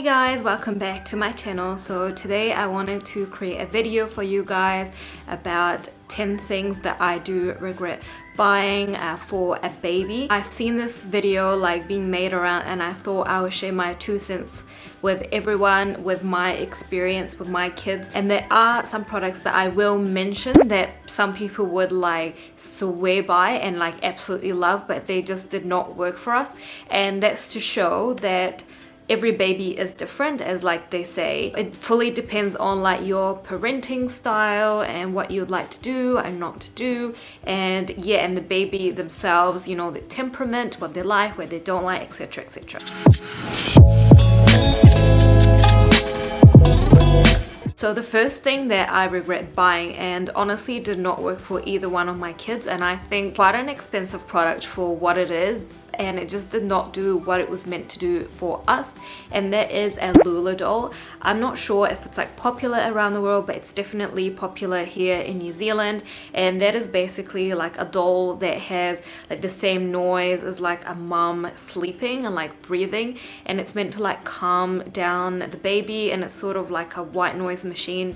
Hey guys, welcome back to my channel. So today I wanted to create a video for you guys about 10 things that I do regret buying for a baby. I've seen this video like being made around and I thought I would share my 2 cents with everyone, with my experience with my kids. And there are some products that I will mention that some people would like swear by and like absolutely love, but they just did not work for us. And that's to show that every baby is different, as like they say. It fully depends on like your parenting style and what you'd like to do and not to do, and yeah, and the baby themselves, you know, their temperament, what they like, what they don't like, etc, etc. So the first thing that I regret buying, and honestly did not work for either one of my kids, and I think quite an expensive product for what it is, and it just did not do what it was meant to do for us, and that is a Lulla Doll. I'm not sure if it's like popular around the world, but it's definitely popular here in New Zealand, and that is basically like a doll that has like the same noise as like a mum sleeping and like breathing, and it's meant to like calm down the baby, and it's sort of like a white noise machine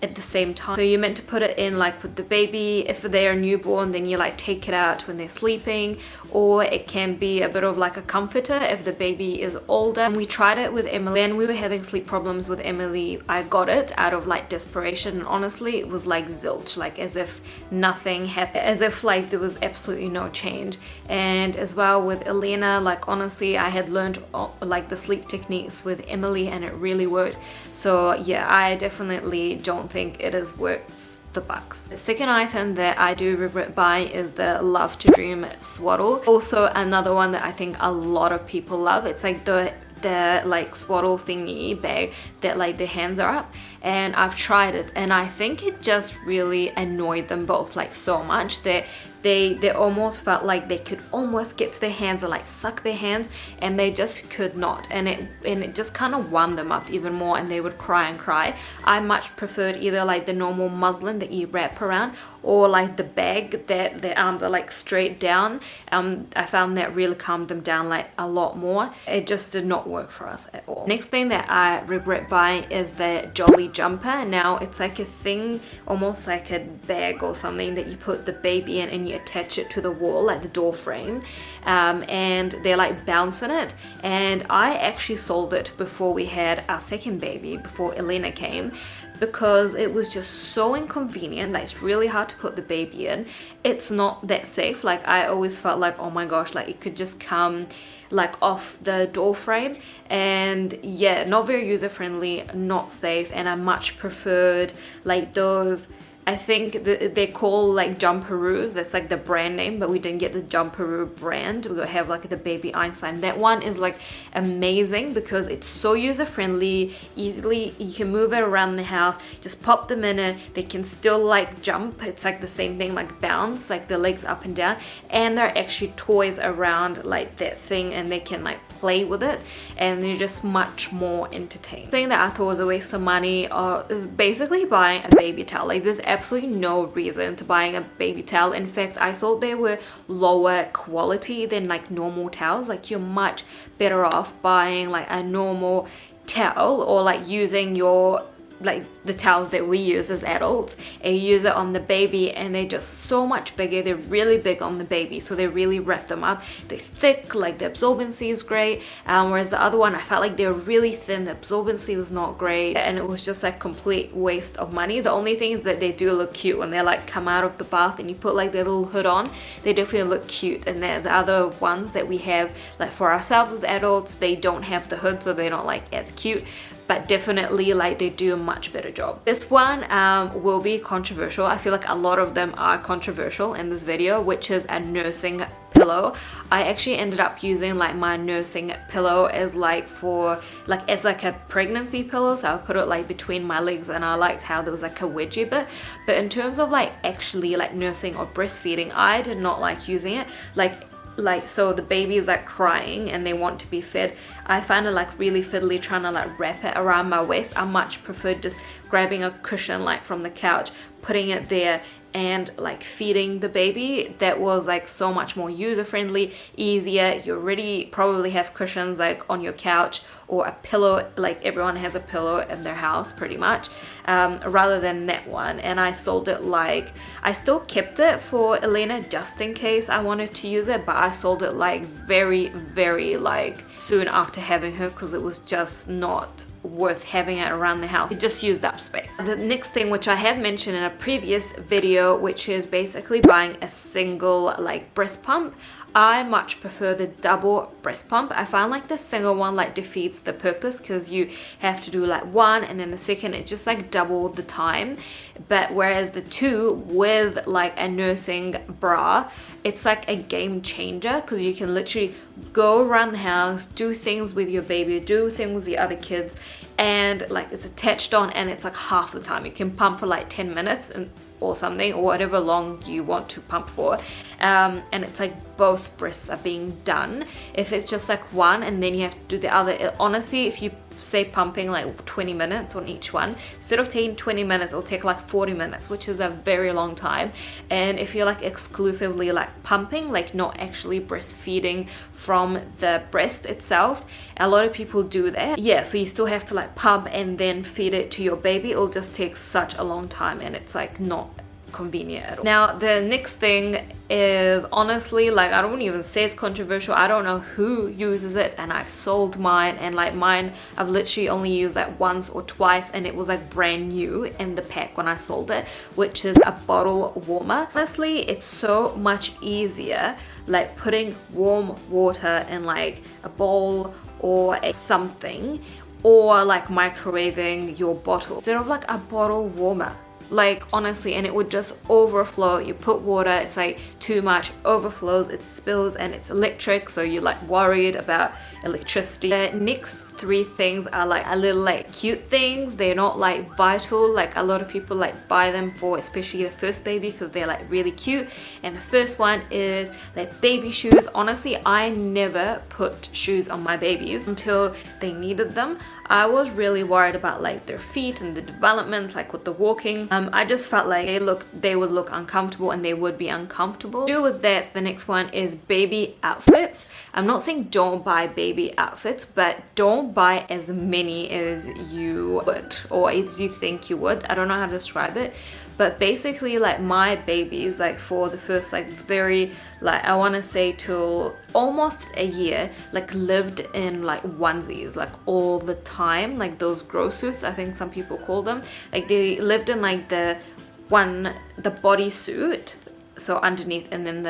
at the same time. So you're meant to put it in like with the baby. If they're newborn, then you like take it out when they're sleeping, or it can be a bit of like a comforter if the baby is older. And we tried it with Emily and we were having sleep problems with Emily. I got it out of like desperation, and honestly it was like zilch, like as if nothing happened, as if like there was absolutely no change. And as well with Elena, like honestly I had learned like the sleep techniques with Emily and it really worked. So yeah, I definitely don't think it is worth the bucks. The second item that I do regret buying is the Love to Dream Swaddle. Also another one that I think a lot of people love. It's like the like swaddle thingy bag that like the hands are up, and I've tried it and I think it just really annoyed them both like so much that they almost felt like they could almost get to their hands or like suck their hands, and they just could not, and it just kind of wound them up even more, and they would cry and cry. I much preferred either like the normal muslin that you wrap around, or like the bag that their arms are like straight down. I found that really calmed them down like a lot more. It just did not work for us at all. Next thing that I regret buying is the Jolly Jumper. Now it's like a thing, almost like a bag or something that you put the baby in and you attach it to the wall, like the door frame, and they're like bouncing it. And I actually sold it before we had our second baby, before Elena came, because it was just so inconvenient. Like it's really hard to put the baby in. It's not that safe. Like I always felt like, oh my gosh, like it could just come like off the door frame, and yeah, not very user friendly, not safe. And I much preferred like those, I think they're called like Jumperoos. That's like the brand name, but we didn't get the Jumperoo brand. We have like the Baby Einstein. That one is like amazing because it's so user friendly. Easily you can move it around the house, just pop them in it. They can still like jump. It's like the same thing, like bounce, like the legs up and down. And there are actually toys around like that thing, and they can like play with it, and they're just much more entertaining. The thing that I thought was a waste of money is basically buying a baby towel. Like there's absolutely no reason to buying a baby towel. In fact, I thought they were lower quality than like normal towels. Like you're much better off buying like a normal towel, or like using your like the towels that we use as adults, and you use it on the baby, and they're just so much bigger. They're really big on the baby, so they really wrap them up. They're thick, like the absorbency is great, whereas the other one I felt like they were really thin. The absorbency was not great, and it was just like complete waste of money. The only thing is that they do look cute when they like come out of the bath and you put like their little hood on. They definitely look cute. And the other ones that we have like for ourselves as adults, they don't have the hood, so they're not like as cute, but definitely like they do a much better job. This one will be controversial. I feel like a lot of them are controversial in this video, which is a nursing pillow. I actually ended up using like my nursing pillow as like for like as like a pregnancy pillow, so I put it like between my legs, and I liked how there was like a wedgie bit. But in terms of like actually like nursing or breastfeeding, I did not like using it. Like so the baby is like crying and they want to be fed. I find it like really fiddly trying to like wrap it around my waist. I much prefer just grabbing a cushion like from the couch, putting it there, and like feeding the baby. That was like so much more user friendly, easier. You already probably have cushions like on your couch or a pillow, like everyone has a pillow in their house pretty much, rather than that one. And I sold it, like I still kept it for Elena just in case I wanted to use it, but I sold it like very like soon after having her, because it was just not worth having it around the house. It just used up space. The next thing, which I have mentioned in a previous video, which is basically buying a single like breast pump. I much prefer the double breast pump. I find like the single one like defeats the purpose, because you have to do like one and then the second, it's just like double the time. But whereas the two with like a nursing bra, it's like a game changer, because you can literally go around the house, do things with your baby, do things with your other kids, and like it's attached on, and it's like half the time. You can pump for like 10 minutes and or something, or whatever long you want to pump for, and it's like both breasts are being done. If it's just like one and then you have to do the other, honestly, if you say pumping like 20 minutes on each one, instead of taking 20 minutes, it'll take like 40 minutes, which is a very long time. And if you're like exclusively like pumping, like not actually breastfeeding from the breast itself, a lot of people do that. Yeah, so you still have to like pump and then feed it to your baby. It'll just take such a long time, and it's like not convenient at all. Now the next thing is, honestly, like I don't even say it's controversial. I don't know who uses it, and I've sold mine, and like mine I've literally only used that once or twice, and it was like brand new in the pack when I sold it, which is a bottle warmer. Honestly, it's so much easier like putting warm water in like a bowl or something, or like microwaving your bottle instead of like a bottle warmer. Like honestly, and it would just overflow. You put water, it's like too much, overflows, it spills, and it's electric, so you're like worried about electricity. The next three things are like a little like cute things. They're not like vital. Like a lot of people like buy them for especially the first baby, because they're like really cute. And the first one is like baby shoes. Honestly, I never put shoes on my babies until they needed them. I was really worried about like their feet and the development, like with the walking. I just felt like they would look uncomfortable, and they would be uncomfortable. To do with that, the next one is baby outfits. I'm not saying don't buy baby outfits, but don't buy as many as you would, or as you think you would. I don't know how to describe it, but basically like my babies, like for the first like very like I want to say till almost a year, like lived in like onesies like all the time, like those grow suits, I think some people call them. Like they lived in like the bodysuit, so underneath, and then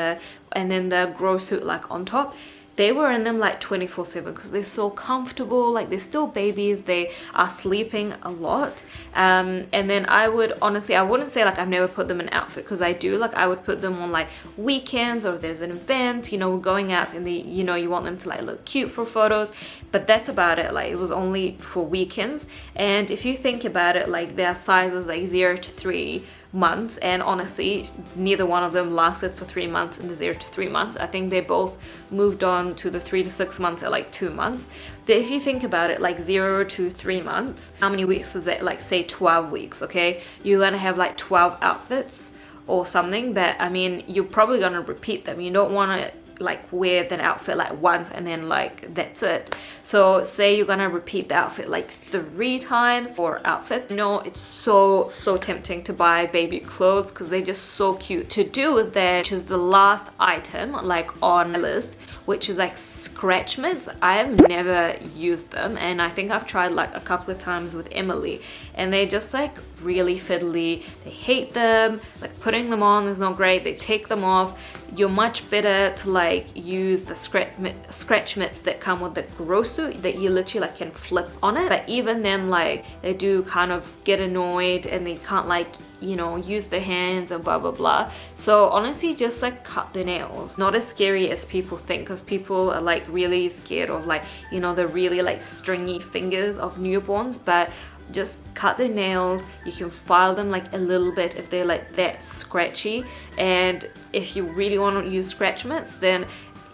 the grow suit like on top. They were in them like 24/7 because they're so comfortable. Like they're still babies, they are sleeping a lot. And then I would honestly, I wouldn't say like I've never put them in outfit, because I do. Like I would put them on like weekends, or if there's an event, you know, we're going out and you know, you want them to like look cute for photos, but that's about it. Like it was only for weekends. And if you think about it, like their sizes like 0 to 3 months, and honestly neither one of them lasted for 3 months in the 0 to 3 months. I think they both moved on to the 3 to 6 months at like 2 months. But if you think about it, like 0 to 3 months, how many weeks is that? Like say 12 weeks, okay? You're gonna have like 12 outfits or something, but I mean you're probably gonna repeat them. You don't want to like wear that outfit like once and then like that's it. So say you're gonna repeat the outfit like 3 times for outfit. You know, it's so tempting to buy baby clothes because they're just so cute. To do with that, which is the last item like on my list, which is like scratch mitts. I have never used them, and I think I've tried like a couple of times with Emily, and they're just like really fiddly. They hate them. Like putting them on is not great. They take them off. You're much better to like use the scratch mitts that come with the grow suit that you literally like can flip on it. But even then, like they do kind of get annoyed and they can't like, you know, use their hands and blah blah blah. So honestly, just like cut the nails. Not as scary as people think, because people are like really scared of like, you know, the really like stringy fingers of newborns. But just cut the nails. You can file them like a little bit if they're like that scratchy. And if you really want to use scratch mitts, then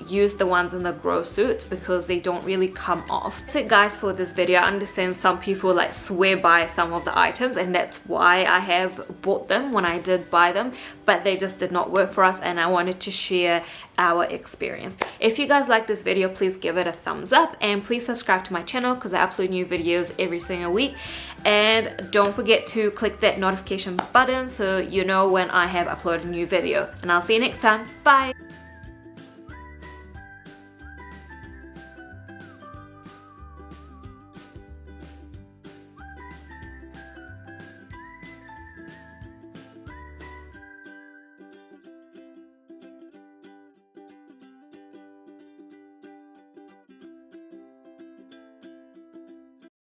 use the ones in the grow suits because they don't really come off. That's it guys for this video. I understand some people like swear by some of the items, and that's why I have bought them when I did buy them, but they just did not work for us, and I wanted to share our experience. If you guys like this video, please give it a thumbs up, and please subscribe to my channel because I upload new videos every single week. And don't forget to click that notification button so you know when I have uploaded a new video. And I'll see you next time. Bye!